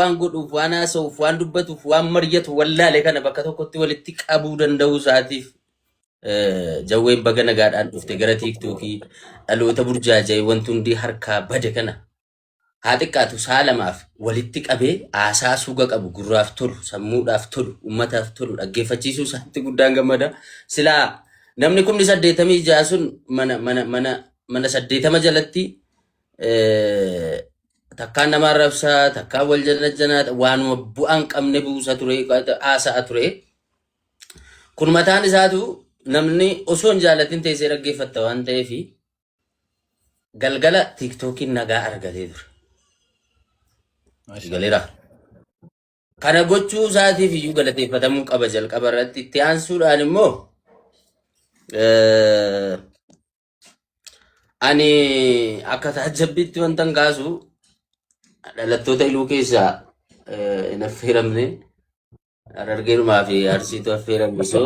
waan godhuuf waan haasa'uuf waan dubbatuuf waan mari'atu wallaalee kana bakka tokkotti walitti qabuu danda'uu isaatiif jawween baga nagaadhaan dhufte gara tiiktookii dhaloota burjaaja'ee wanti hundi harkaa bade kana haa xiqqaatu sa'a lamaaf walitti qabee haasaa suuga qabu gurraaf tolu sammuudhaaf tolu ummataaf tolu dhaggeeffachiisuu isaatti guddaan gammada. Silaa namni 86 sun mana 80 jalatti takkaan nama arrabsaa takkaan wal jannajjanaa waanuma bu'aan qabne buusa ture haasa'a ture. Kun mataan isaatu namni osoo hin jaalatin teessee dhaggeeffatta waan ta'eef galgala tiiktookiin nagaa argatee ture. Galera. Kana gochuu isaatiif iyyuu galateeffatamuu qaba jalqaba irratti. Itti aansuudhaan immoo ani akka taajabbiitti wantan kaasu dhalattoota iluu keessaa hin affeeramne Harargeerumaa fi Arsiitu affeeramne so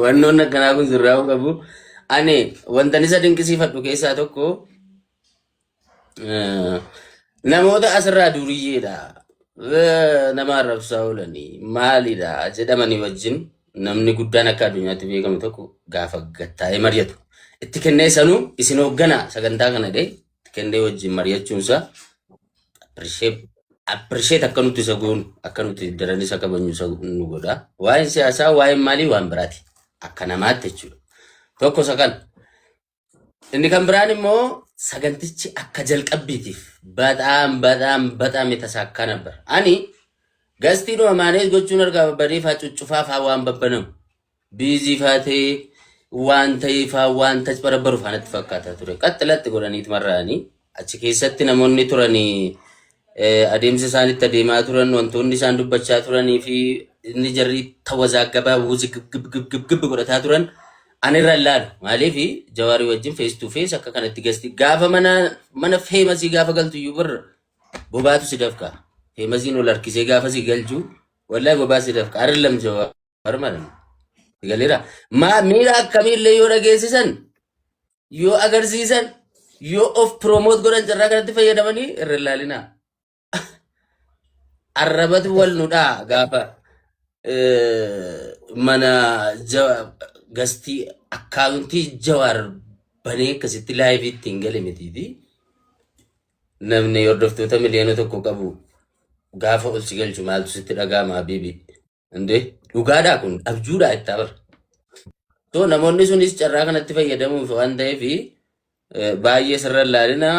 wannoon akkanaa kun sirraa'uu qabu. Ani wantan isa dinqisiifadhu keessaa tokko namoota asirraa duriyyeedha nama arrabsaa oolanii maalidha jedhamanii wajjin namni guddaan akka addunyaatti beekamu tokko gaafa gattaa'ee mari'atu itti kennee sanuu isin hoogganaa sagantaa kana dhee itti kennee wajjin mari'achuunsa appreciate akka nuti isa goonu akka nuti daran isa kabajnu isa nu godha. Waa'een siyaasaa waa'een maalii waan biraati akka namaatti jechuudha. Tokko isa kana. Inni kan biraan immoo sagantichi akka jalqabbiitiif በጣም የተሳካ ነበር። አኒ ገስቲኑ ማኔዝ ጎቹን አርጋ በሪፋ ጩጩፋፋ ዋን በበነም ቢዚ ፋቴ ዋንተ ይፋ ዋንተ ጭበረበሩ ፋነት ፈካታ ቱረ ቀጥለት ጎዳኒት መራኒ አቺ ከሰት ነሞኒ ቱረኒ አዴምስ ሳኒት ተዴማ ቱረን ወንቶኒ ሳንዱበቻ ቱረኒ ፊ ንጀሪ ተወዛገባ ውዝ ግብ ጎዳታ ቱረን anirrallaan maaliif jawaari wajjin face to face akka kanatti gasti gaafa mana famasi gaafa galtu iyyuu birra bobaatu si dafka famasiin ol harkisee gaafa si galchu wallahi bobaa si dafka arlam jawaar malan galera miira akkamiillee yoo dhageessisan yoo agarsiisan yoo of promote godhan carraa kanatti fayyadamanii irrallaalina arrabatu wal nudhaa gaafa mana gasti akkaawuntii jawaar banee akkasitti laayivii ittiin gale mitiifi namni hordoftoota miliyoona tokko qabu gaafa ol si galchu maaltu sitti dhaga'ama habiibi indee dhugaadhaa kun abjuudhaa itti abar to namoonni sunis carraa kanatti fayyadamuuf waan ta'eef baay'ee sirra laalina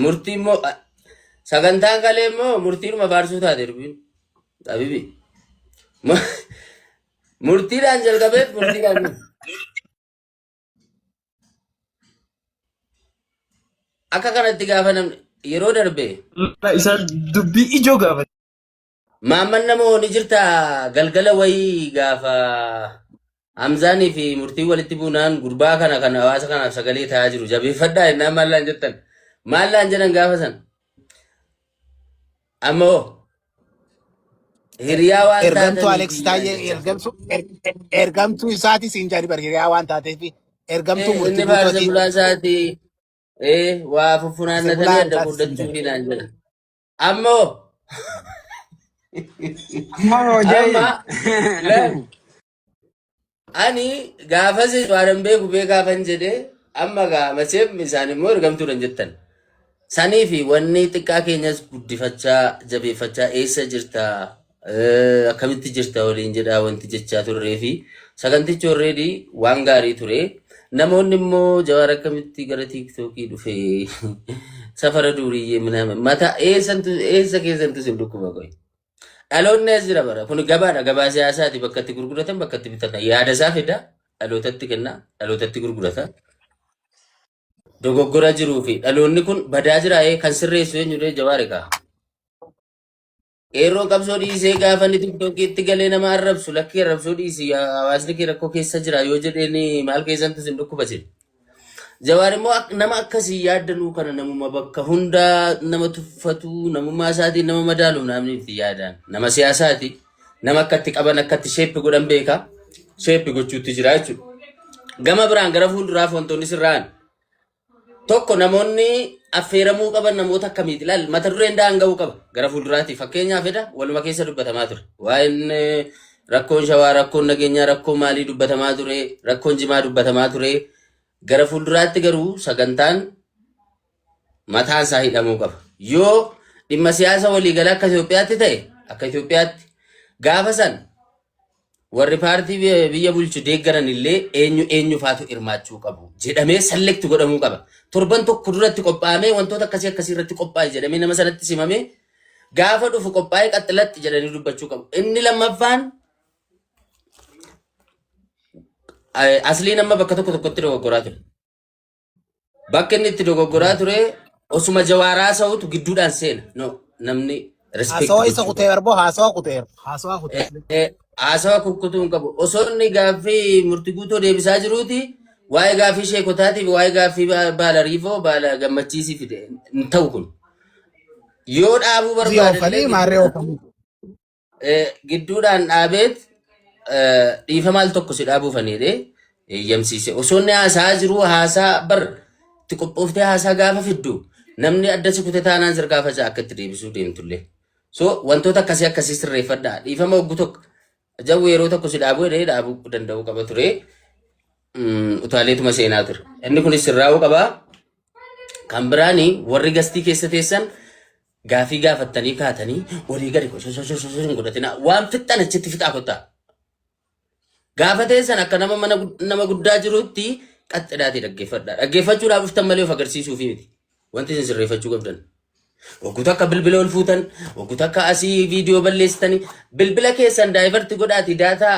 murtii immoo sagantaan galee immoo murtiinuma faarsuu taate rubiin habiibi murtiidhaan jalqabeet murtiidhaan akka kanatti gaafa namni yeroo darbe isa dubbii ijoo gaafa maamman namoo ni jirta galgala wayii gaafa Hamzaanii fi murtii walitti buunaan gurbaa kana kan hawaasa kanaaf sagalee ta'aa jiru jabeeffadhaa innaan maallaan jettan maallaan jedhan gaafa san ammoo hiriyaa waan ergamtu Alex Taye ergamtu isaati sinjari bar hiriyaa waan taateef ergamtu inni faarsa bulaasaati waa fufunaannatanii adda guddachuu fi naan jedha ammoo ani gaafas waan beeku beekaafan jedhe amma gaamaseef isaan immoo ergamtuudhan jettan sanii fi wanni xiqqaa keenyas guddifachaa jabeeffachaa eessa jirta akkamitti jirta waliin jedha wanti jechaa turree fi sagantichi already waan gaarii ture. Namoonni immoo jawaar akkamitti gara tiiktookii dhufe safara duuriyyee miname mata eessa keessantu sin dhukkuba qoy dhaloonni as jira bara kun gabaadha gabaa siyaasaati bakka itti gurguratan bakka itti bitatan yaada isaa fida dhalootatti kenna dhalootatti gurgurata dogoggora jiruu fi dhaloonni kun badaa jira kan sirreessu eenyulee jawaar egaa Ero qabsoo dhiisee gaafa inni tiktookiitti galee nama arrabsu lakkii arrabsoo dhiisii hawaasni kee rakkoo keessa jira yoo jedheeni maal keessantu sin dhukkubatin. Jawaar immoo nama akkasii yaaddanuu kana namuma bakka hundaa nama tuffatu namummaa isaatiin nama madaalu namni itti yaadaan nama siyaasaati nama akkatti qaban akkatti sheeppi godhan beeka sheeppi gochuutti jira jechuudha. Gama biraan gara fuulduraaf wantoonni sirraan tokko namoonni affeeramuu qaban namoota akkamiiti ilaal mata dureen daanga'uu qaba gara fuulduraatti fakkeenyaaf fedha waluma keessa dubbatamaa ture waa'een rakkoon shawaa rakkoon nageenyaa rakkoon maalii dubbatamaa ture rakkoon jimaa dubbatamaa ture gara fuulduraatti garuu sagantaan mataan isaa hidhamuu qaba yoo dhimma siyaasa waliigalaa akka Itoophiyaatti ta'e akka Itoophiyaatti gaafa san warri paartii biyya bulchu deeggaran illee eenyu faatu hirmaachuu qabu jedhamee select godhamuu qaba torban tokko duratti qophaa'amee wantoota akkasii irratti qophaa'e jedhamee nama sanatti simamee gaafa dhufu qophaa'ee qaxxalatti jedhanii dubbachuu qabu inni lammaffaan asli nama bakka tokkotti dogoggoraa ture bakka inni itti dogoggoraa ture osuma jawaaraa sa'utu gidduudhaan seena no namni respect Hasawa isa kuteer bo hasawa kuteer. Hasawa kukkutuun qabu osoo inni gaaffii murtii guutuu deebisaa jiruuti waa'ee gaaffii sheekotaatiif waa'ee gaaffii baala riifoo baala gammachiisii fide hin ta'u kun yoo dhaabuu barbaade gidduudhaan dhaabeet dhiifa maal tokko si dhaabuufaniidhe eeyyamsiise osoo inni haasaa jiru haasaa bar itti qophooftee haasaa gaafa fiddu namni adda si kute taanaan sirgaa facaa akka itti deebisuu deemtullee so wantoota akkasii sirreeffadhaa dhiifama oggu tokko jawwi yeroo tokko si dhaabuu jedhee dhaabuu danda'uu qaba ture utaaleetuma seenaa ture inni kunis sirraa'uu qaba kan biraanii warri gastii keessa teessan gaafii gaafattanii kaatanii walii gadi godhatina waan fixxan achitti fixaa kottaa gaafa teessan akka nama guddaa jirutti qaxxidhaati dhaggeeffachuudhaaf dhuftan malee of agarsiisuufi miti wanti isin sirreeffachuu qabdan waggoota akka bilbila ol fuutan waggoota akka asii viidiyoo balleessitanii bilbila keessan daayivarti godhaati daataa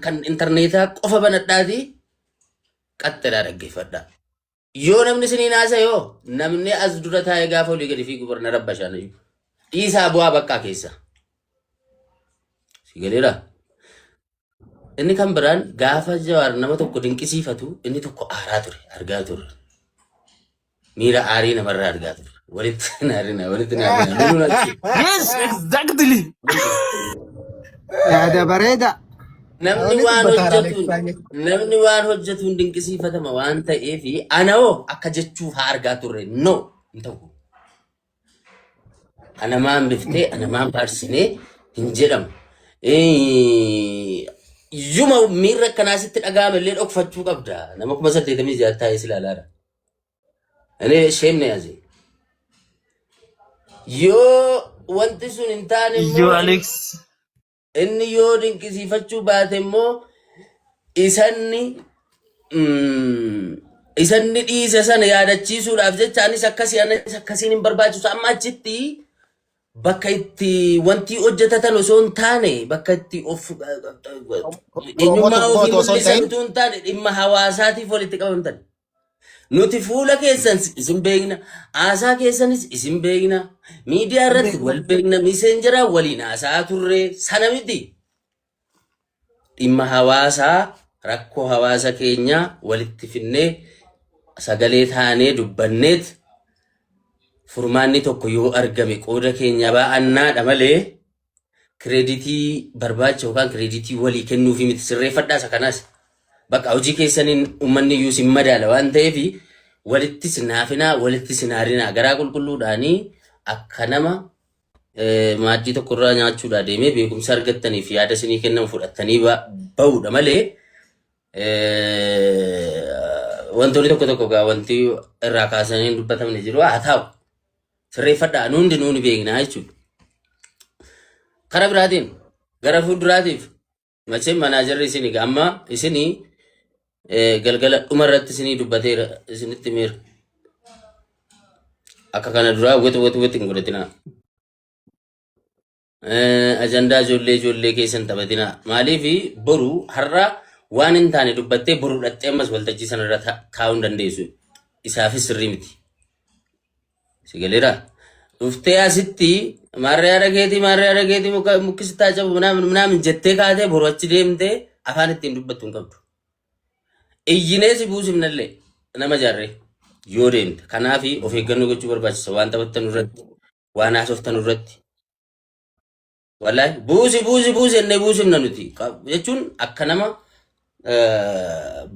kan intarneetaa qofa banadhaati qaxxidhaa dhaggeeffadhaa yoo namni isiniin haasa yoo namni as dura taa'ee gaafa olii gadi fiigu barna rabbashaan dhiisaa bu'aa bakkaa keessa si galeera inni kan biraan gaafa Jawaar nama tokko dinqisiifatu inni tokko aaraa ture argaa ture miira aarii namarraa argaa ture walitti naarina Yes, exactly. Ada bareda. namni waan hojjetuun dinqisiifatama waan ta'eefi anoo akka jechuuf haa argaa turre no hin ta'u anamaan biftee anamaan faarsinee hin jedhamu yuma miirra akkanaasitti dhaga'ame illee dhokfachuu qabda nama 86 taa'ee silaalaadha ani sheemne yaase yoo wanti sun hin taane Yo, Alex. inni yoo dinqisiifachuu baate immoo isanni dhiise sana yaadachiisuudhaaf jecha anis akkasiin hin barbaachisu amma achitti bakka itti wanti hojjetatan osoo hin taane bakka itti of eenyummaa ofii mul'isan utuu hin taane dhimma hawaasaatiif walitti qabamtan nuti fuula keessan isin beekna haasaa keessanis isin beekna miidiyaa irratti wal beekna miseenjeraa waliin haasaa turre sana miti dhimma hawaasaa rakkoo hawaasa keenyaa walitti finnee sagalee taanee dubbanneet furmaanni tokko yoo argame qooda keenya baa'annaadha malee kireeditii barbaacha yookaan kireeditii walii kennuufi miti sirreeffadhaa isa kanaas bakka hojii keessaniin uummanni iyyuu sin madaala waan ta'eef walitti sinaafinaa walitti sinaarinaa garaa qulqulluudhaanii akka nama maaddii tokkorraa nyaachuudhaa deemee beekumsa argattaniif yaada isinii kennan fudhattanii ba'uudha malee wantoonni tokko gaa wanti irraa kaasanii hin dubbatamne jiru haa ta'u sirreeffadhaa nuundi nuuni beeknaa jechuudha. Kara biraatiin gara fuulduraatiif macheen manaajarri isinii amma isinii galgala dhuma irratti isinii dubbateera isinitti miira akka kana duraa wati hin godhatinaa ajandaa ijoollee keessan taphatinaa maaliif boru har'a waan hin taane dubbattee boru dhattee ammas waltajjii sanarra taa'uu hin dandeessu isaafis sirrii miti si galeera dhuftee asitti maarree arageetii mukkisitaa cabu ምናምን jettee kaatee boru achi deemtee afaan ittiin dubbattu hin qabdu iyyinee si buusifnallee nama jaarree yoo deemte kanaafi of eeggannoo gochuu barbaachisa waan taphattan irratti waan haasoftan irratti wallahi buusi ennee buusifna nuti jechuun akka nama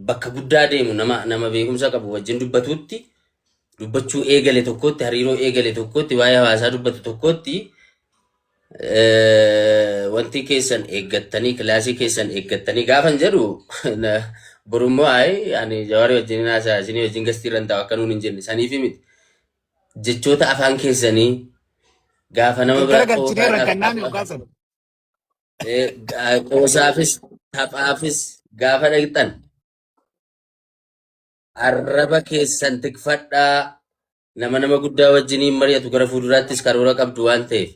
bakka guddaa deemu nama beekumsa qabu wajjin dubbatuutti dubbachuu eegale tokkotti hariiroo eegale tokkotti waa'ee hawaasaa dubbatu tokkotti wanti keessan eeggattanii kilaasii keessan eeggattanii gaafan jedhu borummoo ani Jawaari wajjin haasaa isinii wajjin gastii irra taa'u akka nuun hin jenne saniif miti jechoota afaan keessanii gaafa nama bira Garagalchitee rakkannaan yookaan sana. qoosaafis taphaafis gaafa dhaqxan arraba keessan tikfadhaa nama guddaa wajjiniin mari'atu gara fuulduraattis karoora qabdu waan ta'eef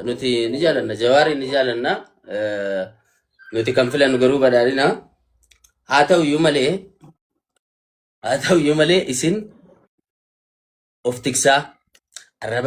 nuti ni jaalanna Jawaari ni jaalanna nuti kan filannu garuu badhaadhina haa ta'uyyuu malee isin of tiksaa arraba